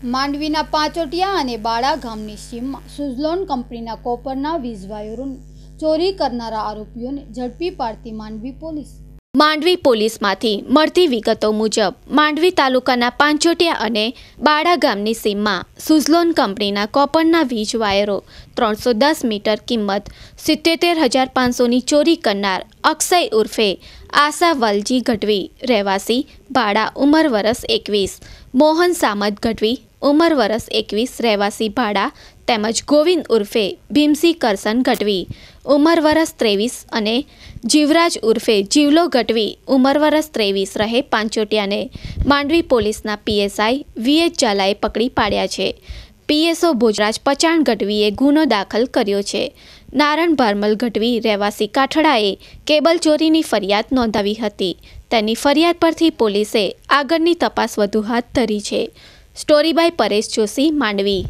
માંડવીના પાંચોટિયા અને બાળા ગામની સીમમાં સુઝલોન કંપનીના કોપરના વીજ વાયરોની ચોરી કરનારા આરોપીઓને ઝડપી પાડતી માંડવી પોલીસ. માંડવી પોલીસમાંથી મળતી વિગતો મુજબ માંડવી તાલુકાના પાંચોટિયા અને બાળા ગામની સીમમાં સુઝલોન કંપનીના કોપરના વીજ વાયરો 310 મીટર કિંમત 77,500ની ચોરી કરનાર અક્ષય ઉર્ફે આશા વાલજી ગઢવી રહેવાસી બાળા ઉંમર વર્ષ 21, મોહન સામત ગઢવી ઉંમર વર્ષ 21 રહેવાસી બાળા તેમજ ગોવિંદ ઉર્ફે ભીમસિંહ કરસન ગઢવી ઉંમર વર્ષ 23 અને જીવરાજ ઉર્ફે જીવલો ગઢવી ઉંમર વર્ષ 23 રહે પાંચોટિયાને માંડવી પોલીસના પીએસઆઈ વીએચ ઝાલાએ પકડી પાડ્યા છે. પીએસઓ ભોજરાજ પચાણ ગઢવીએ ગુનો દાખલ કર્યો છે. નારણ ભારમલ ગઢવી રહેવાસી કાઠડાએ કેબલ ચોરીની ફરિયાદ નોંધાવી હતી. તેની ફરિયાદ પરથી પોલીસે આગળની તપાસ વધુ હાથ ધરી છે. Story by Paresh Joshi, Mandvi.